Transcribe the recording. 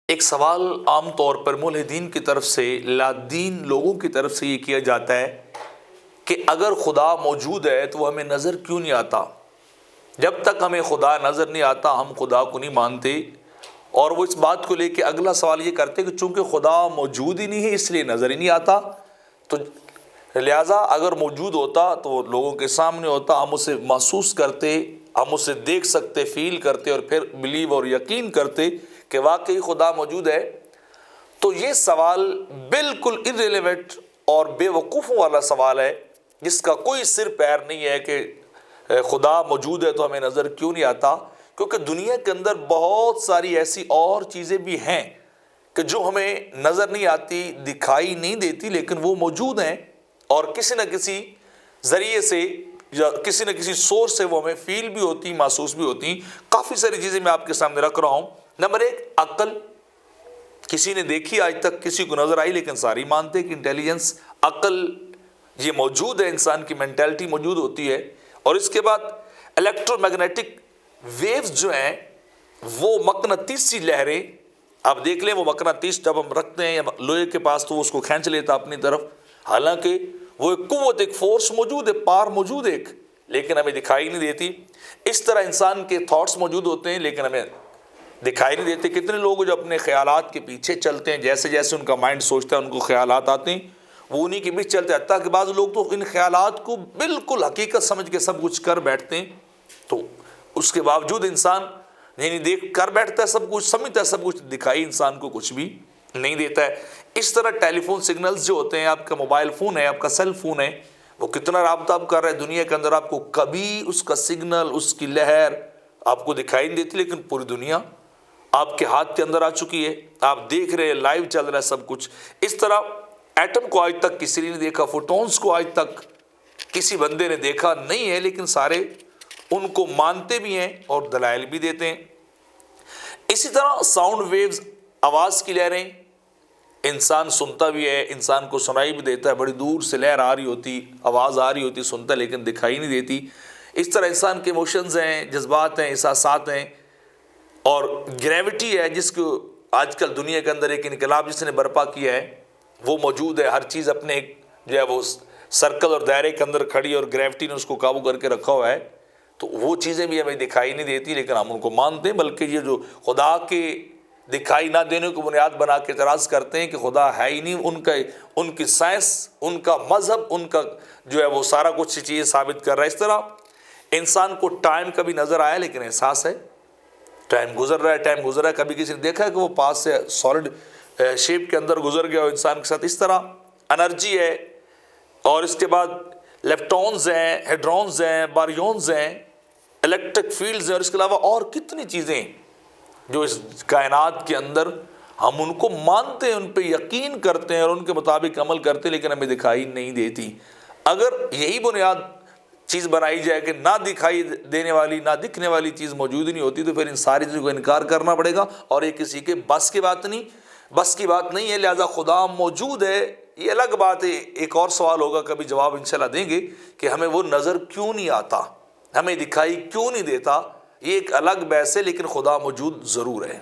ایک سوال عام طور پر ملحدین کی طرف سے، لادین لوگوں کی طرف سے یہ کیا جاتا ہے کہ اگر خدا موجود ہے تو وہ ہمیں نظر کیوں نہیں آتا؟ جب تک ہمیں خدا نظر نہیں آتا ہم خدا کو نہیں مانتے۔ اور وہ اس بات کو لے کے اگلا سوال یہ کرتے کہ چونکہ خدا موجود ہی نہیں ہے اس لیے نظر ہی نہیں آتا، تو لہٰذا اگر موجود ہوتا تو وہ لوگوں کے سامنے ہوتا، ہم اسے محسوس کرتے، ہم اسے دیکھ سکتے، فیل کرتے اور پھر بلیو اور یقین کرتے کہ واقعی خدا موجود ہے۔ تو یہ سوال بالکل irrelevant اور بے وقوفوں والا سوال ہے جس کا کوئی سر پیر نہیں ہے کہ خدا موجود ہے تو ہمیں نظر کیوں نہیں آتا، کیونکہ دنیا کے اندر بہت ساری ایسی اور چیزیں بھی ہیں کہ جو ہمیں نظر نہیں آتی، دکھائی نہیں دیتی، لیکن وہ موجود ہیں اور کسی نہ کسی ذریعے سے یا کسی نہ کسی سورس سے وہ ہمیں فیل بھی ہوتی، محسوس بھی ہوتی۔ کافی ساری چیزیں میں آپ کے سامنے رکھ رہا ہوں۔ نمبر 1، عقل۔ کسی نے دیکھی آج تک، کسی کو نظر آئی، لیکن ساری مانتے کہ انٹیلیجنس، عقل یہ موجود ہے، انسان کی مینٹلٹی موجود ہوتی ہے۔ اور اس کے بعد الیکٹرو میگنیٹک ویوز جو ہیں وہ مقناطیسی لہریں، آپ دیکھ لیں وہ مقناطیس جب ہم رکھتے ہیں لوہے کے پاس تو وہ اس کو کھینچ لیتا اپنی طرف، حالانکہ وہ ایک قوت، ایک فورس موجود ہے، پار موجود ہے ایک، لیکن ہمیں دکھائی نہیں دیتی۔ اس طرح انسان کے تھاٹس موجود ہوتے ہیں لیکن ہمیں دکھائی نہیں دیتے۔ کتنے لوگ جو اپنے خیالات کے پیچھے چلتے ہیں، جیسے جیسے ان کا مائنڈ سوچتا ہے ان کو خیالات آتے ہیں، وہ انہی کے پیچھے چلتے ہیں، حتیٰ کہ بعض لوگ تو ان خیالات کو بالکل حقیقت سمجھ کے سب کچھ کر بیٹھتے ہیں، تو اس کے باوجود انسان یعنی دیکھ کر بیٹھتا ہے سب کچھ، سمجھتا ہے سب کچھ، دکھائی انسان کو کچھ بھی نہیں دیتا ہے۔ اس طرح ٹیلی فون سگنلز جو ہوتے ہیں، آپ کا موبائل فون ہے، آپ کا سیل فون ہے، وہ کتنا رابطہ آپ کر رہا ہے دنیا کے اندر، آپ کو کبھی اس کا سگنل، اس کی لہر آپ کو دکھائی نہیں دیتی، لیکن پوری دنیا آپ کے ہاتھ کے اندر آ چکی ہے، آپ دیکھ رہے ہیں، لائیو چل رہا ہے سب کچھ۔ اس طرح ایٹم کو آج تک کسی نے دیکھا، فوٹونز کو آج تک کسی بندے نے دیکھا نہیں ہے، لیکن سارے ان کو مانتے بھی ہیں اور دلائل بھی دیتے ہیں۔ اسی طرح ساؤنڈ ویوز، آواز کی لہریں، انسان سنتا بھی ہے، انسان کو سنائی بھی دیتا ہے، بڑی دور سے لہر آ رہی ہوتی، آواز آ رہی ہوتی، سنتا ہے لیکن دکھائی نہیں دیتی۔ اس طرح انسان کے ایموشنز ہیں، جذبات ہیں، احساسات ہیں، اور گریوٹی ہے جس کو آج کل دنیا کے اندر ایک انقلاب جس نے برپا کیا ہے، وہ موجود ہے۔ ہر چیز اپنے ایک جو ہے وہ سرکل اور دائرے کے اندر کھڑی، اور گریوٹی نے اس کو قابو کر کے رکھا ہوا ہے، تو وہ چیزیں بھی ہمیں دکھائی نہیں دیتی لیکن ہم ان کو مانتے ہیں۔ بلکہ یہ جو خدا کے دکھائی نہ دینے کو بنیاد بنا کے اعتراض کرتے ہیں کہ خدا ہے ہی نہیں، ان کی سائنس، ان کا مذہب، ان کا جو ہے وہ سارا کچھ چیزیں ثابت کر رہا ہے۔ اس طرح انسان کو ٹائم کبھی نظر آیا لیکن احساس ہے ٹائم گزر رہا ہے، ٹائم گزر رہا ہے۔ کبھی کسی نے دیکھا ہے کہ وہ پاس سے سالڈ شیپ کے اندر گزر گیا ہو انسان کے ساتھ۔ اس طرح انرجی ہے، اور اس کے بعد لیپٹونز ہیں، ہیڈرونز ہیں، باریونز ہیں، الیکٹرک فیلڈز ہیں، اور اس کے علاوہ اور کتنی چیزیں جو اس کائنات کے اندر ہم ان کو مانتے ہیں، ان پہ یقین کرتے ہیں اور ان کے مطابق عمل کرتے ہیں، لیکن ہمیں دکھائی نہیں دیتی۔ اگر یہی بنیاد چیز بنائی جائے کہ نہ دکھائی دینے والی، نہ دکھنے والی چیز موجود ہی نہیں ہوتی، تو پھر ان ساری چیزوں کو انکار کرنا پڑے گا، اور یہ کسی کے بس کی بات نہیں ہے۔ لہذا خدا موجود ہے یہ الگ بات ہے، ایک اور سوال ہوگا، کبھی جواب انشاءاللہ دیں گے کہ ہمیں وہ نظر کیوں نہیں آتا، ہمیں دکھائی کیوں نہیں دیتا، یہ ایک الگ بحث ہے، لیکن خدا موجود ضرور ہے۔